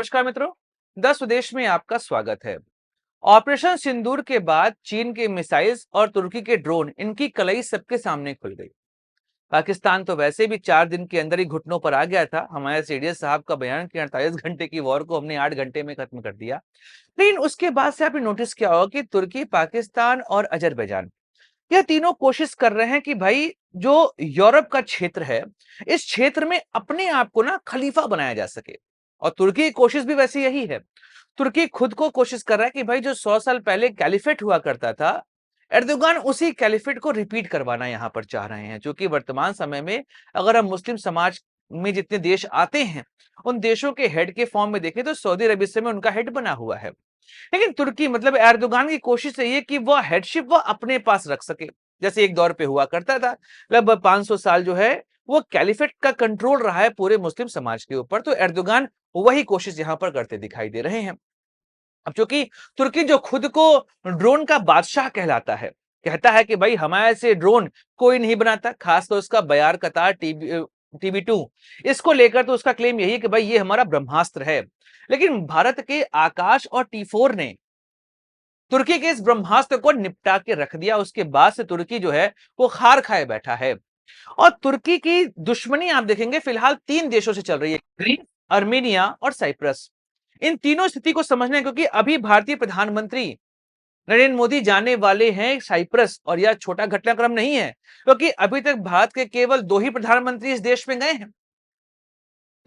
नमस्कार मित्रों, 10 स्वदेश में आपका स्वागत है। ऑपरेशन सिंदूर के बाद चीन के मिसाइल्स और तुर्की के ड्रोन, इनकी कलई सबके सामने खुल गई। पाकिस्तान तो वैसे भी 4 दिन के अंदर ही घुटनों पर आ गया था। हमारे सीडीएस साहब का बयान कि 48 घंटे की वॉर को हमने 8 घंटे में खत्म कर दिया। लेकिन उसके बाद से आपने नोटिस किया होगा कि तुर्की, पाकिस्तान और अजरबैजान, यह तीनों कोशिश कर रहे हैं कि भाई जो यूरोप का क्षेत्र है, इस क्षेत्र में अपने आप को ना खलीफा बनाया जा सके। और तुर्की की कोशिश भी वैसे यही है। तुर्की खुद को कोशिश कर रहा है कि भाई जो 100 साल पहले कैलिफेट हुआ करता था, एर्दोगान उसी कैलिफेट को रिपीट करवाना यहां पर चाह रहे हैं। जो कि वर्तमान समय में अगर हम मुस्लिम समाज में जितने देश आते हैं, उन देशों के हेड के फॉर्म में देखें तो सऊदी अरब इस समय उनका हेड बना हुआ है। लेकिन तुर्की मतलब एर्दोगान की कोशिश यही है कि वह हेडशिप वह अपने पास रख सके, जैसे एक दौर पे हुआ करता था। लगभग 500 साल जो है वो कैलिफेट का कंट्रोल रहा है पूरे मुस्लिम समाज के ऊपर। तो एर्दोगान वही कोशिश यहां पर करते दिखाई दे रहे हैं। अब चूंकि तुर्की जो खुद को ड्रोन का बादशाह कहलाता है, कहता है कि भाई हमारे से ड्रोन कोई नहीं बनाता, खासकर उसका बयार कतार TB2, इसको लेकर तो उसका क्लेम यही है कि भाई ये हमारा ब्रह्मास्त्र है। लेकिन भारत के आकाश और T4 ने तुर्की के इस ब्रह्मास्त्र को निपटा के रख दिया। उसके बाद से तुर्की जो है वो खार खाए बैठा है। और तुर्की की दुश्मनी आप देखेंगे फिलहाल 3 देशों से चल रही है, ग्रीस, अर्मेनिया और साइप्रस। इन तीनों स्थिति को समझना है, क्योंकि अभी भारतीय प्रधानमंत्री नरेंद्र मोदी जाने वाले हैं साइप्रस, और यह छोटा घटनाक्रम नहीं है, क्योंकि अभी तक भारत के केवल 2 ही प्रधानमंत्री इस देश में गए हैं,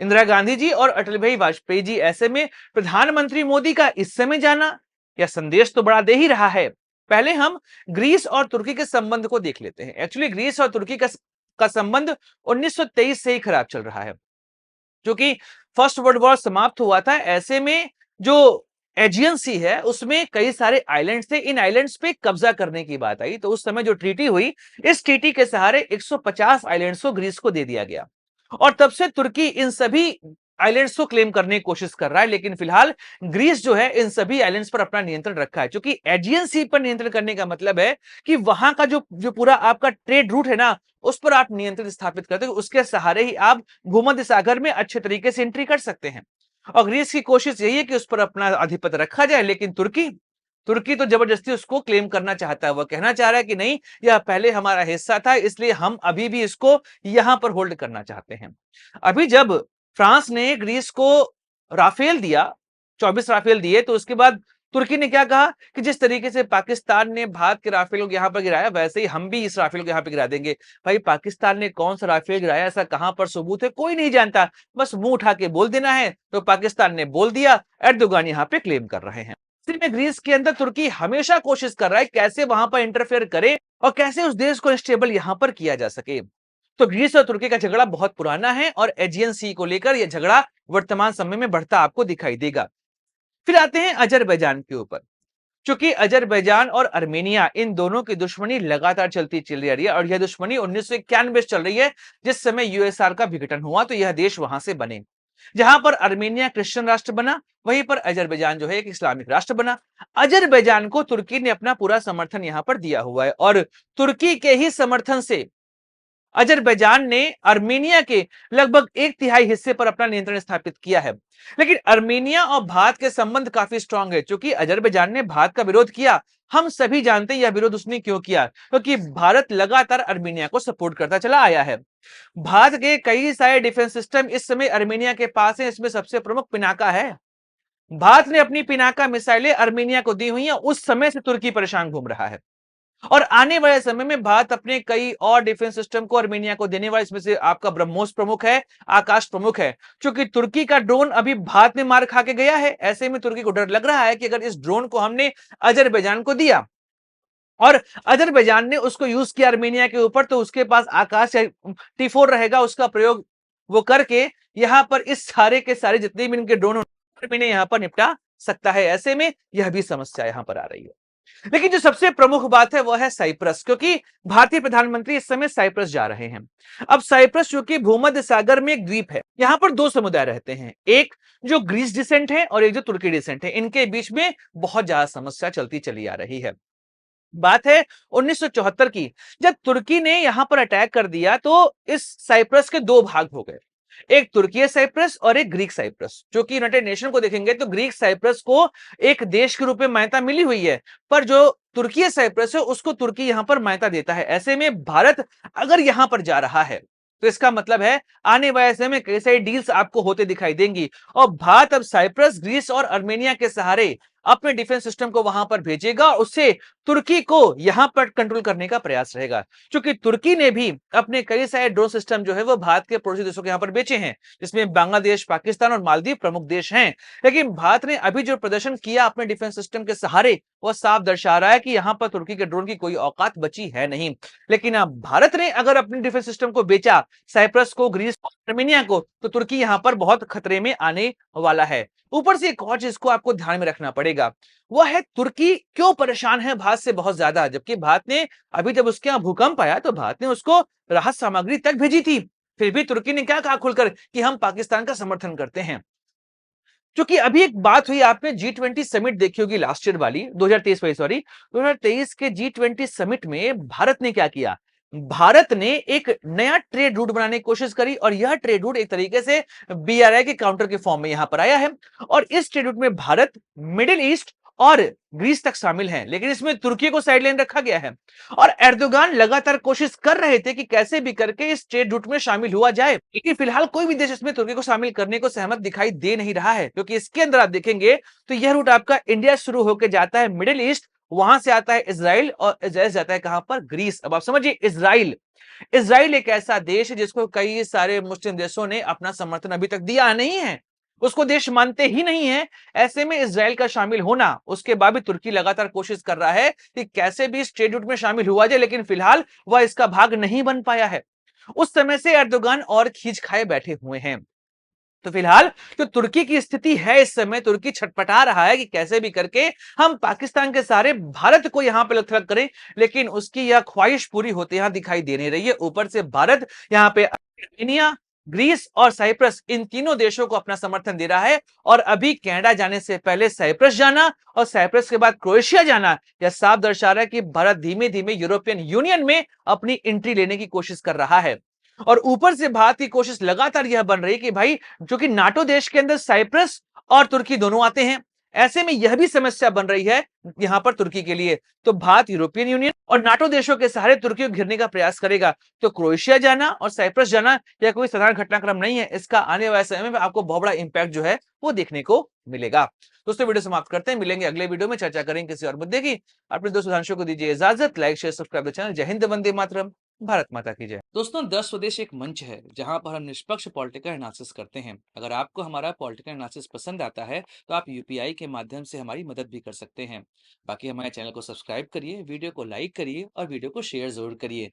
इंदिरा गांधी जी और अटल बिहारी वाजपेयी जी। ऐसे में प्रधानमंत्री मोदी का इस समय जाना यह संदेश तो बड़ा दे ही रहा है। पहले हम ग्रीस और तुर्की के संबंध को देख लेते हैं। एक्चुअली ग्रीस और तुर्की का संबंध 1923 से ही खराब चल रहा है, क्योंकि फर्स्ट वर्ल्ड वॉर समाप्त हुआ था। ऐसे में जो एजियन सी है उसमें कई सारे आइलैंड्स थे, इन आइलैंड्स पे कब्जा करने की बात आई। तो उस समय जो ट्रीटी हुई, इस ट्रीटी के सहारे 150 आइलैंड्स को ग्रीस को दे दिया गया। और तब से तुर्की इन सभी आइलैंड्स को क्लेम करने की कोशिश कर रहा है। लेकिन फिलहाल ग्रीस जो है इन सभी आइलैंड्स पर अपना नियंत्रण रखा है, क्योंकि एजियन सी पर नियंत्रण करने का मतलब है कि वहां का जो जो पूरा आपका ट्रेड रूट है ना, उस पर आप नियंत्रण स्थापित करते हो। उसके सहारे ही आप भूमध्य सागर में अच्छे तरीके से एंट्री कर सकते हैं। और ग्रीस की कोशिश यही है कि उस पर अपना आधिपत्य रखा जाए। लेकिन तुर्की तुर्की तो जबरदस्ती उसको क्लेम करना चाहता है। वह कहना चाह रहा है कि नहीं, यह पहले हमारा हिस्सा था, इसलिए हम अभी भी इसको यहां पर होल्ड करना चाहते हैं। अभी जब फ्रांस ने ग्रीस को राफेल दिया, 24 राफेल दिए, तो उसके बाद तुर्की ने क्या कहा कि जिस तरीके से पाकिस्तान ने भारत के राफेल को यहां पर गिराया, वैसे ही हम भी इस राफेल को यहां पर गिरा देंगे। भाई पाकिस्तान ने कौन सा राफेल गिराया, ऐसा कहां पर सबूत है, कोई नहीं जानता। बस मुंह उठा के बोल देना है, तो पाकिस्तान ने बोल दिया, एर्दोगान यहां पे क्लेम कर रहे हैं। में ग्रीस के अंदर तुर्की हमेशा कोशिश कर रहा है कैसे वहां पर इंटरफेयर करे और कैसे उस देश को स्टेबल यहां पर किया जा सके। तो ग्रीस और तुर्की का झगड़ा बहुत पुराना है, और एजियन सी को लेकर यह झगड़ा वर्तमान समय में बढ़ता आपको दिखाई देगा। फिर आते हैं अजरबैजान के ऊपर। चूंकि अजरबैजान और अर्मेनिया, इन दोनों की दुश्मनी लगातार चली आ रही है, और यह दुश्मनी 1991 से चल रही है, जिस समय यूएसआर का विघटन हुआ तो यह देश वहां से बने। जहां पर अर्मेनिया क्रिश्चियन राष्ट्र बना, वहीं पर अजरबैजान जो है एक इस्लामिक राष्ट्र बना। अजरबैजान को तुर्की ने अपना पूरा समर्थन यहां पर दिया हुआ है, और तुर्की के ही समर्थन से अजरबैजान ने अर्मेनिया के लगभग 1/3 हिस्से पर अपना नियंत्रण स्थापित किया है। लेकिन अर्मेनिया और भारत के संबंध काफी स्ट्रांग है, क्योंकि अजरबैजान ने भारत का विरोध किया। हम सभी जानते हैं यह विरोध उसने क्यों किया, क्योंकि भारत लगातार अर्मेनिया को सपोर्ट करता चला आया है। भारत के कई सारे डिफेंस सिस्टम इस समय अर्मेनिया के पास है, इसमें सबसे प्रमुख पिनाका है। भारत ने अपनी पिनाका मिसाइलें अर्मेनिया को दी हुई हैं, उस समय से तुर्की परेशान घूम रहा है। और आने वाले समय में भारत अपने कई और डिफेंस सिस्टम को अर्मेनिया को देने वाला, इसमें से आपका ब्रह्मोस प्रमुख है, आकाश प्रमुख है। क्योंकि तुर्की का ड्रोन अभी भारत ने मार खा के गया है, ऐसे में तुर्की को डर लग रहा है कि अगर इस ड्रोन को हमने अजरबैजान को दिया और अजरबैजान ने उसको यूज किया अर्मेनिया के ऊपर, तो उसके पास आकाश T4 रहेगा, उसका प्रयोग वो करके यहां पर इस सारे के सारे जितने भी इनके ड्रोन अर्मेनिया यहां पर निपटा सकता है। ऐसे में यह भी समस्या यहां पर आ रही है। लेकिन जो सबसे प्रमुख बात है वह है साइप्रस, क्योंकि भारतीय प्रधानमंत्री इस समय साइप्रस जा रहे हैं। अब साइप्रस जो कि भूमध्य सागर में एक द्वीप है, यहां पर 2 समुदाय रहते हैं, एक जो ग्रीस डिसेंट है और एक जो तुर्की डिसेंट है। इनके बीच में बहुत ज्यादा समस्या चलती चली आ रही है। बात है 1974 की, जब तुर्की ने यहां पर अटैक कर दिया तो इस साइप्रस के 2 भाग हो गए। एक तुर्की साइप्रस और एक ग्रीक साइप्रस। जो कि यूनाइटेड नेशन को देखेंगे तो ग्रीक साइप्रस को एक देश के रूप में मान्यता मिली हुई है, पर जो तुर्की साइप्रस है उसको तुर्की यहां पर मान्यता देता है। ऐसे में भारत अगर यहां पर जा रहा है तो इसका मतलब है आने वाले समय में कई सारी डील्स आपको होते दिखाई देंगी, और भारत अब साइप्रस, ग्रीस और अर्मेनिया के सहारे अपने डिफेंस सिस्टम को वहां पर भेजेगा, उससे तुर्की को यहां पर कंट्रोल करने का प्रयास रहेगा। क्योंकि तुर्की ने भी अपने कई सारे ड्रोन सिस्टम जो है वो भारत के पड़ोसी देशों के यहां पर बेचे हैं, जिसमें बांग्लादेश, पाकिस्तान और मालदीव प्रमुख देश हैं। लेकिन भारत ने अभी जो प्रदर्शन किया अपने डिफेंस सिस्टम के सहारे, वह साफ दर्शा रहा है कि यहां पर तुर्की के ड्रोन की कोई औकात बची है नहीं। लेकिन अब भारत ने अगर अपने डिफेंस सिस्टम को बेचा, साइप्रस को, ग्रीस को, आर्मेनिया को, तो तुर्की यहां पर बहुत खतरे में आने वाला है। ऊपर से एक और चीज को आपको ध्यान में रखना पड़ेगा, वह है तुर्की क्यों परेशान है भारत से बहुत ज्यादा, जबकि भारत ने अभी जब उसके यहां भूकंप आया तो भारत ने उसको राहत सामग्री तक भेजी थी। फिर भी तुर्की ने क्या कहा खुलकर कि हम पाकिस्तान का समर्थन करते हैं। क्योंकि अभी एक बात हुई, आपने G20 समिट देखी होगी लास्ट ईयर वाली, 2023 वाली, सॉरी 2023 के G20 समिट में भारत ने क्या किया, भारत ने एक नया ट्रेड रूट बनाने की कोशिश करी, और यह ट्रेड रूट एक तरीके से BRI के काउंटर के फॉर्म में यहां पर आया है। और इस ट्रेड रूट में भारत, मिडिल ईस्ट और ग्रीस तक शामिल हैं, लेकिन इसमें तुर्की को साइडलाइन रखा गया है। और एर्दोगान लगातार कोशिश कर रहे थे कि कैसे भी करके इस ट्रेड रूट में शामिल हुआ जाए, लेकिन फिलहाल कोई भी देश इसमें तुर्की को शामिल करने को सहमत दिखाई दे नहीं रहा है। क्योंकि इसके अंदर आप देखेंगे तो यह रूट आपका इंडिया शुरू होकर जाता है मिडिल ईस्ट, वहां से आता है इजराइल, और इजराइल जाता है कहां पर, ग्रीस। अब आप समझिए, इजराइल इजराइल एक ऐसा देश है जिसको कई सारे मुस्लिम देशों ने अपना समर्थन अभी तक दिया नहीं है, उसको देश मानते ही नहीं है। ऐसे में इजराइल का शामिल होना, उसके बाद भी तुर्की लगातार कोशिश कर रहा है कि कैसे भी इस ट्रेड रूट में शामिल हुआ जाए, लेकिन फिलहाल वह इसका भाग नहीं बन पाया है। उस समय से एर्दोगान और खींच खाए बैठे हुए हैं। तो फिलहाल जो तुर्की की स्थिति है, इस समय तुर्की छटपटा रहा है कि कैसे भी करके हम पाकिस्तान के सारे भारत को यहां पे थलग करें, लेकिन उसकी यह ख्वाहिश पूरी होते यहां दिखाई दे नहीं रही है। ऊपर से भारत यहां पे आर्मेनिया, ग्रीस और साइप्रस, इन तीनों देशों को अपना समर्थन दे रहा है। और अभी कनाडा जाने से पहले साइप्रस जाना और साइप्रस के बाद क्रोएशिया जाना, यह साफ दर्शा रहा है कि भारत धीमे धीमे यूरोपियन यूनियन में अपनी एंट्री लेने की कोशिश कर रहा है। और ऊपर से भारत की कोशिश लगातार यह बन रही कि भाई, जो कि नाटो देश के अंदर साइप्रस और तुर्की दोनों आते हैं, ऐसे में यह भी समस्या बन रही है यहां पर तुर्की के लिए। तो भारत यूरोपियन यूनियन और नाटो देशों के सहारे तुर्की को घेरने का प्रयास करेगा। तो क्रोएशिया जाना और साइप्रस जाना यह कोई साधारण घटनाक्रम नहीं है, इसका आने वाले समय में आपको बहुत बड़ा इंपैक्ट जो है वो देखने को मिलेगा। दोस्तों, वीडियो समाप्त करते हैं, मिलेंगे अगले वीडियो में, चर्चा करेंगे किसी और मुद्दे की। अपने दोस्तों सुधांशु को दीजिए इजाजत, लाइक शेयर सब्सक्राइब चैनल। जय हिंद, वंदे मातरम, भारत माता की जय। दोस्तों, 10 स्वदेश एक मंच है जहां पर हम निष्पक्ष पॉलिटिकल एनालिसिस करते हैं। अगर आपको हमारा पॉलिटिकल एनालिसिस पसंद आता है तो आप यूपीआई के माध्यम से हमारी मदद भी कर सकते हैं। बाकी हमारे चैनल को सब्सक्राइब करिए, वीडियो को लाइक करिए और वीडियो को शेयर जरूर करिए।